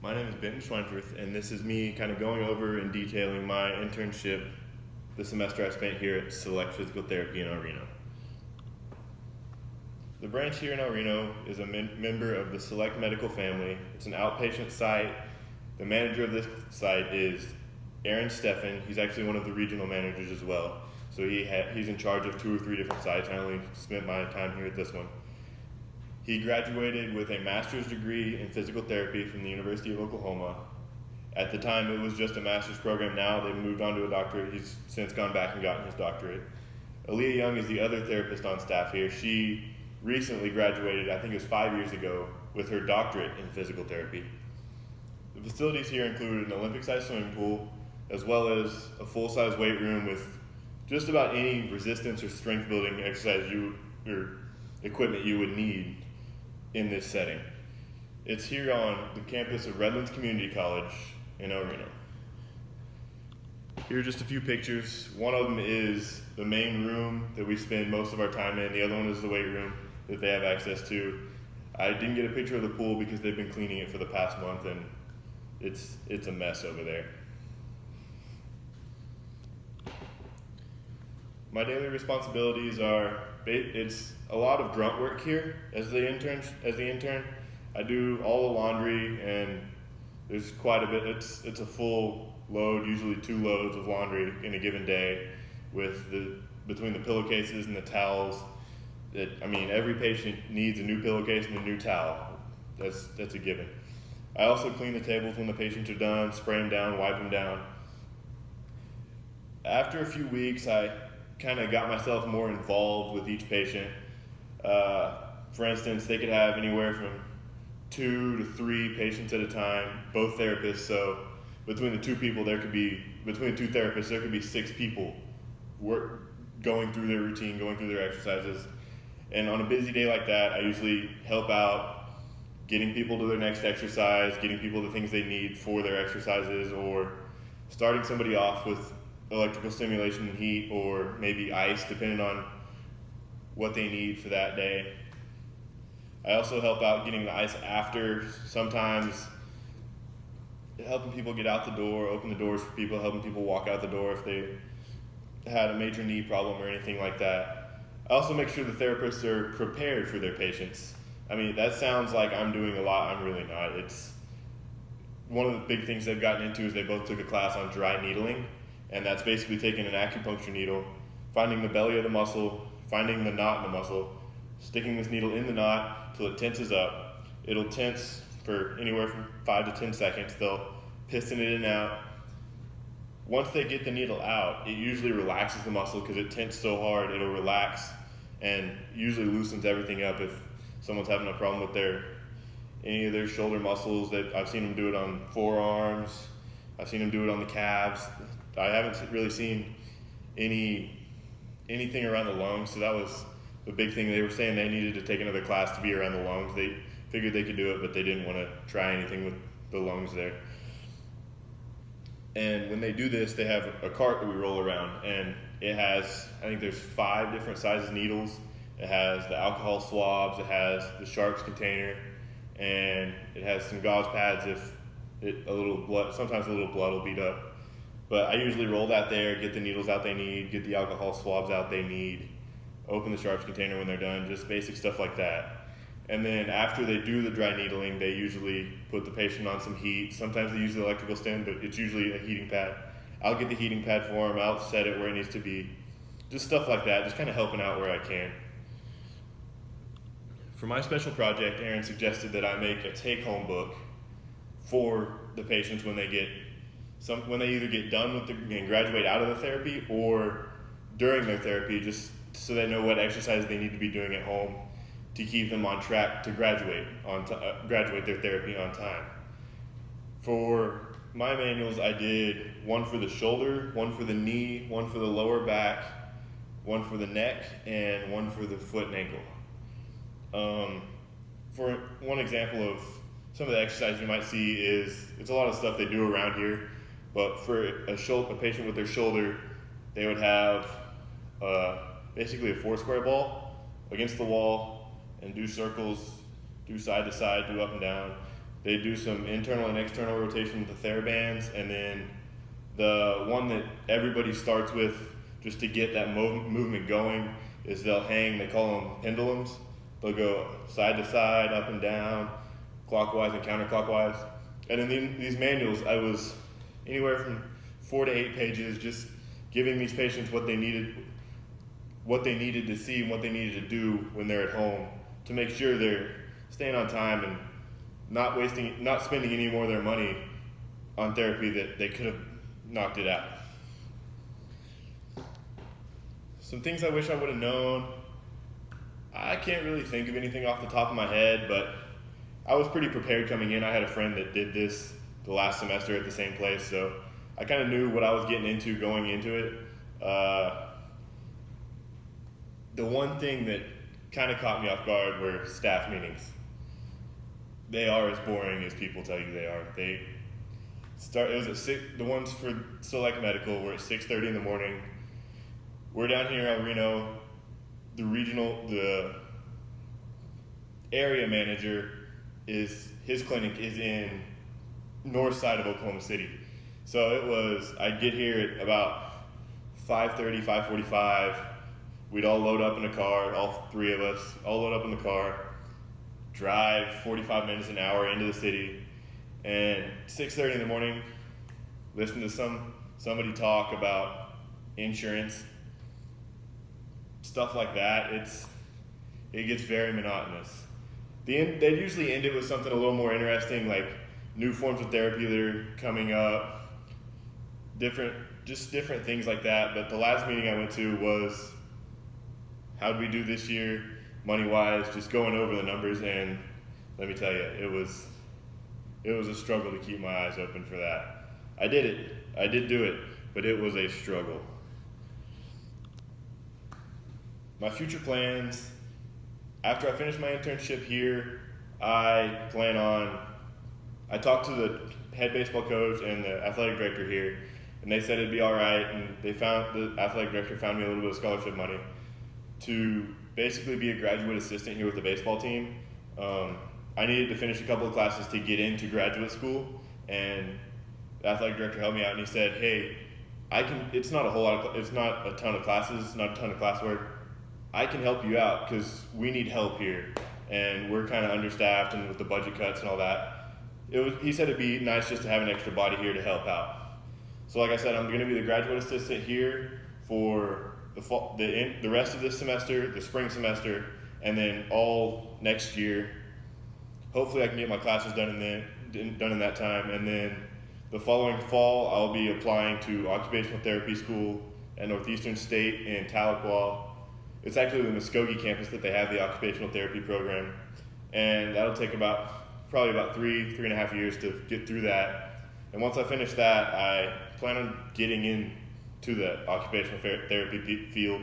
My name is Ben Schweinfurth, and this is me kind of going over and detailing my internship the semester I spent here at Select Physical Therapy in El Reno. The branch here in El Reno is a member of the Select Medical family. It's an outpatient site. The manager of this site is Aaron Steffen. He's actually one of the regional managers as well. So he's in charge of 2 or 3 different sites. I only spent my time here at this one. He graduated with a master's degree in physical therapy from the University of Oklahoma. At the time, it was just a master's program. Now they've moved on to a doctorate. He's since gone back and gotten his doctorate. Aaliyah Young is the other therapist on staff here. She recently graduated, I think it was 5 years ago, with her doctorate in physical therapy. The facilities here include an Olympic-sized swimming pool, as well as a full-size weight room with just about any resistance or strength building exercise or equipment you would need in this setting. It's here on the campus of Redlands Community College in El Reno. Here are just a few pictures. One of them is the main room that we spend most of our time in. The other one is the weight room that they have access to. I didn't get a picture of the pool because they've been cleaning it for the past month and it's a mess over there. My daily responsibilities are, it's a lot of grunt work here as the intern. I do all the laundry, and there's quite a bit. It's a full load, usually 2 loads of laundry in a given day, with between the pillowcases and the towels. Every patient needs a new pillowcase and a new towel. That's a given. I also clean the tables when the patients are done, spray them down, wipe them down. After a few weeks, I kind of got myself more involved with each patient. For instance, they could have anywhere from 2 to 3 patients at a time, both therapists. So between the 2 therapists, there could be 6 people going through their routine, going through their exercises. And on a busy day like that, I usually help out getting people to their next exercise, getting people the things they need for their exercises, or starting somebody off with electrical stimulation and heat, or maybe ice, depending on what they need for that day. I also help out getting the ice after, sometimes helping people get out the door, open the doors for people, helping people walk out the door if they had a major knee problem or anything like that. I also make sure the therapists are prepared for their patients. That sounds like I'm doing a lot. I'm really not. It's one of the big things they've gotten into is they both took a class on dry needling, and that's basically taking an acupuncture needle, finding the belly of the muscle, finding the knot in the muscle, sticking this needle in the knot till it tenses up. It'll tense for anywhere from 5 to 10 seconds. They'll piston it in and out. Once they get the needle out, it usually relaxes the muscle because it tensed so hard, it'll relax and usually loosens everything up. If someone's having a problem with any of their shoulder muscles, that I've seen them do it on forearms, I've seen them do it on the calves. I haven't really seen anything around the lungs, so that was the big thing. They were saying they needed to take another class to be around the lungs. They figured they could do it, but they didn't want to try anything with the lungs there. And when they do this, they have a cart that we roll around, and it has, I think there's 5 different sizes needles. It has the alcohol swabs, it has the sharps container, and it has some gauze pads if sometimes a little blood will beat up. But I usually roll that there, get the needles out they need, get the alcohol swabs out they need, open the sharps container when they're done, just basic stuff like that. And then after they do the dry needling, they usually put the patient on some heat. Sometimes they use the electrical stim, but it's usually a heating pad. I'll get the heating pad for them, I'll set it where it needs to be. Just stuff like that, just kind of helping out where I can. For my special project, Aaron suggested that I make a take-home book for the patients when they either get done with and graduate out of the therapy, or during their therapy, just so they know what exercise they need to be doing at home to keep them on track to graduate their therapy on time. For my manuals, I did one for the shoulder, one for the knee, one for the lower back, one for the neck, and one for the foot and ankle. For one example of some of the exercises you might see it's a lot of stuff they do around here, but for a patient with their shoulder, they would have basically a 4-square ball against the wall and do circles, do side to side, do up and down. They do some internal and external rotation with the TheraBands, and then the one that everybody starts with just to get that movement going is they'll hang, they call them pendulums. They'll go side to side, up and down, clockwise and counterclockwise. And in these manuals, I was anywhere from 4 to 8 pages just giving these patients what they needed to see and what they needed to do when they're at home to make sure they're staying on time and not spending any more of their money on therapy that they could have knocked it out. Some things I wish I would have known. I can't really think of anything off the top of my head, but I was pretty prepared coming in. I had a friend that did this the last semester at the same place, so I kind of knew what I was getting into going into it. The one thing that kind of caught me off guard were staff meetings. They are as boring as people tell you they are. It was at 6, the ones for Select Medical were at 6:30 in the morning. We're down here in El Reno. The area manager his clinic is in north side of Oklahoma City. So I'd get here at about 5:30, 5:45. We'd all load up in a car, all 3 of us, all load up in the car, drive 45 minutes an hour into the city, and 6:30 in the morning, listen to somebody talk about insurance, stuff like that. It gets very monotonous. They'd usually end it with something a little more interesting, like new forms of therapy that are coming up, different things like that. But the last meeting I went to was, how'd we do this year, money-wise, just going over the numbers, and let me tell you, it was a struggle to keep my eyes open for that. I did do it, but it was a struggle. My future plans, after I finish my internship here, I talked to the head baseball coach and the athletic director here, and they said it'd be all right, and the athletic director found me a little bit of scholarship money to basically be a graduate assistant here with the baseball team. I needed to finish a couple of classes to get into graduate school, and the athletic director helped me out, and he said, hey, it's not a ton of classes, not a ton of classwork. I can help you out because we need help here, and we're kind of understaffed, and with the budget cuts and all that, he said it'd be nice just to have an extra body here to help out. So like I said, I'm going to be the graduate assistant here for the rest of this semester, the spring semester, and then all next year. Hopefully I can get my classes done in that time, and then the following fall I'll be applying to occupational therapy school at Northeastern State in Tahlequah. It's actually the Muskogee campus that they have the occupational therapy program, and that'll take probably about 3.5 years to get through that. And once I finish that, I plan on getting into the occupational therapy field.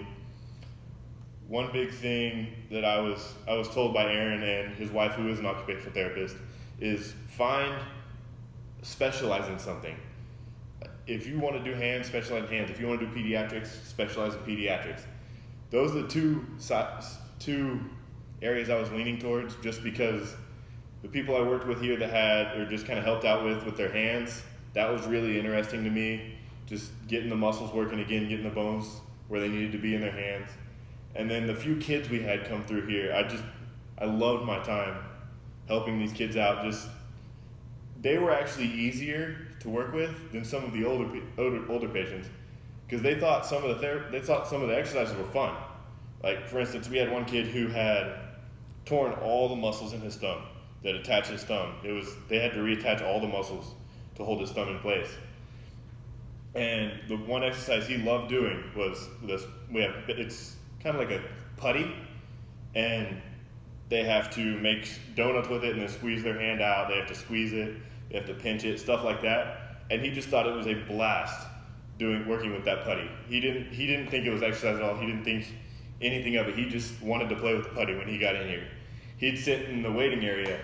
One big thing that I was told by Aaron and his wife, who is an occupational therapist, is specialize in something. If you want to do hands, specialize in hands. If you want to do pediatrics, specialize in pediatrics. Those are the two areas I was leaning towards, just because the people I worked with here that just kind of helped out with their hands, that was really interesting to me. Just getting the muscles working again, getting the bones where they needed to be in their hands. And then the few kids we had come through here, I loved my time helping these kids out. They were actually easier to work with than some of the older patients, because they thought some of the exercises were fun. Like, for instance, we had one kid who had torn all the muscles in his thumb that attach his thumb. They had to reattach all the muscles to hold his thumb in place. And the one exercise he loved doing was this. It's kind of like a putty, and they have to make donuts with it and then squeeze their hand out. They have to squeeze it, they have to pinch it, stuff like that. And he just thought it was a blast working with that putty. He didn't think it was exercise at all. He didn't think anything of it. He just wanted to play with the putty when he got in here. He'd sit in the waiting area.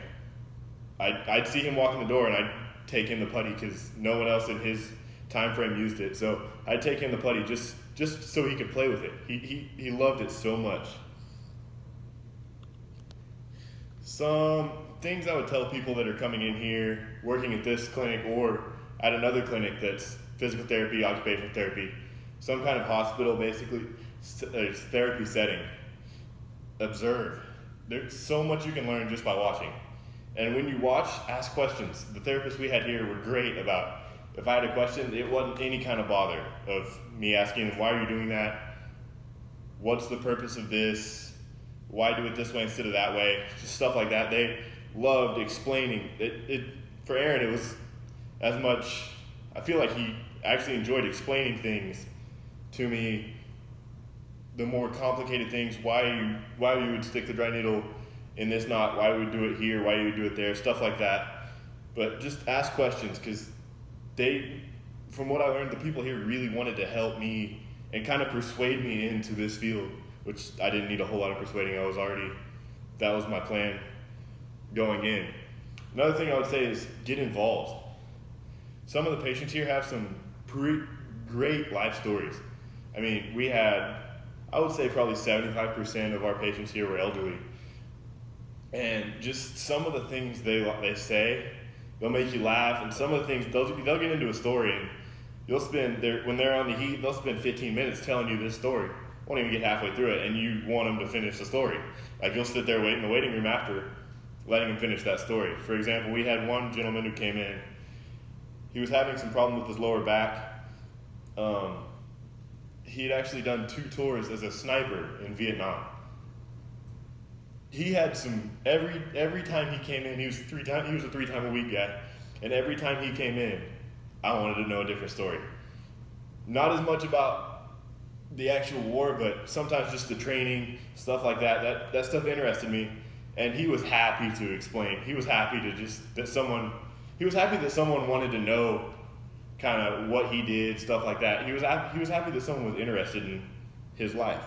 I'd see him walk in the door, and I'd take him the putty because no one else in his time frame used it. So I'd take him the putty just so he could play with it. He loved it so much. Some things I would tell people that are coming in here, working at this clinic or at another clinic that's physical therapy, occupational therapy, some kind of hospital, basically, therapy setting. Observe. There's so much you can learn just by watching. And when you watch, ask questions. The therapists we had here were great about, if I had a question, it wasn't any kind of bother of me asking them, why are you doing that? What's the purpose of this? Why do it this way instead of that way? Just stuff like that. They loved explaining. For Aaron, it was as much, I feel like he actually enjoyed explaining things to me, the more complicated things, why you would stick the dry needle in this knot, why we would do it here, why you would do it there, stuff like that. But just ask questions, because from what I learned, the people here really wanted to help me and kind of persuade me into this field, which I didn't need a whole lot of persuading. That was my plan going in. Another thing I would say is get involved. Some of the patients here have some great life stories. I mean, we had, I would say probably 75% of our patients here were elderly. And just some of the things they say, they'll make you laugh, and some of the things, they'll get into a story, and when they're on the heat, they'll spend 15 minutes telling you this story. Won't even get halfway through it, and you want them to finish the story. Like, you'll sit there in the waiting room after, letting them finish that story. For example, we had one gentleman who came in. He was having some problem with his lower back. He had actually done 2 tours as a sniper in Vietnam. He had every time he came in, he was a 3-time-a-week guy, and every time he came in, I wanted to know a different story. Not as much about the actual war, but sometimes just the training, stuff like that. That stuff interested me, and he was happy to explain. He was happy that someone wanted to know kind of what he did, stuff like that. He was happy that someone was interested in his life.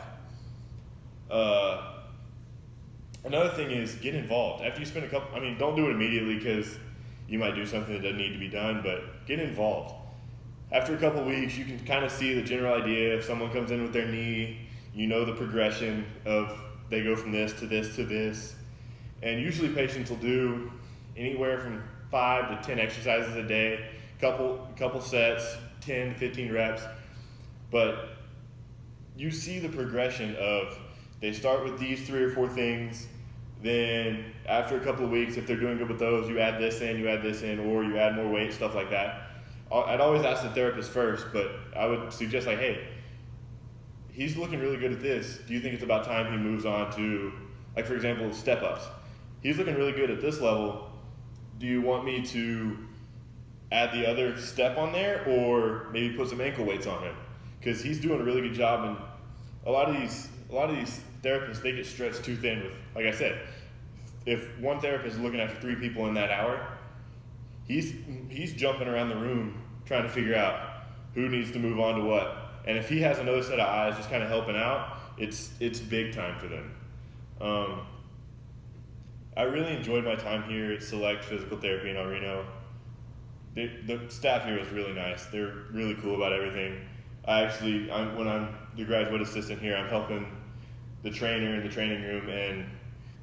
Another thing is get involved. After you spend don't do it immediately, because you might do something that doesn't need to be done, but get involved. After a couple weeks, you can kind of see the general idea. If someone comes in with their knee, you know the progression of they go from this to this to this. And usually patients will do anywhere from 5 to 10 exercises a day, couple sets, 10 to 15 reps. But you see the progression of they start with these 3 or 4 things. Then after a couple of weeks, if they're doing good with those, you add this in, or you add more weight, stuff like that. I'd always ask the therapist first, but I would suggest, like, hey, he's looking really good at this. Do you think it's about time he moves on to, like, for example, step-ups? He's looking really good at this level. Do you want me to add the other step on there, or maybe put some ankle weights on him? Because he's doing a really good job, and a lot of these therapists, they get stretched too thin with, like I said, if one therapist is looking after 3 people in that hour, he's jumping around the room trying to figure out who needs to move on to what. And if he has another set of eyes just kind of helping out, it's big time for them. I really enjoyed my time here at Select Physical Therapy in El Reno. The staff here was really nice. They're really cool about everything. When I'm the graduate assistant here, I'm helping the trainer in the training room, and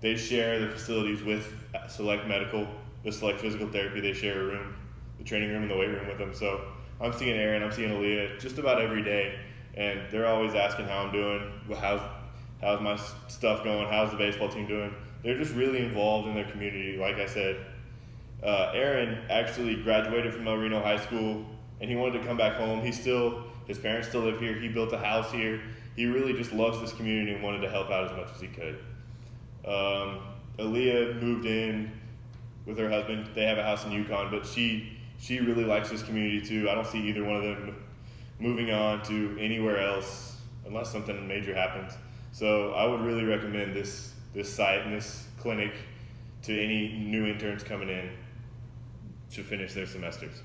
they share the facilities with Select Medical, the Select Physical Therapy. They share a room, the training room and the weight room with them. So I'm seeing Aaron, I'm seeing Aaliyah just about every day, and they're always asking how I'm doing, how's my stuff going, how's the baseball team doing. They're just really involved in their community, like I said. Aaron actually graduated from El Reno High School, and he wanted to come back home. His parents still live here. He built a house here. He really just loves this community and wanted to help out as much as he could. Aaliyah moved in with her husband. They have a house in Yukon, but she really likes this community too. I don't see either one of them moving on to anywhere else unless something major happens. So I would really recommend this site and this clinic to any new interns coming in to finish their semesters.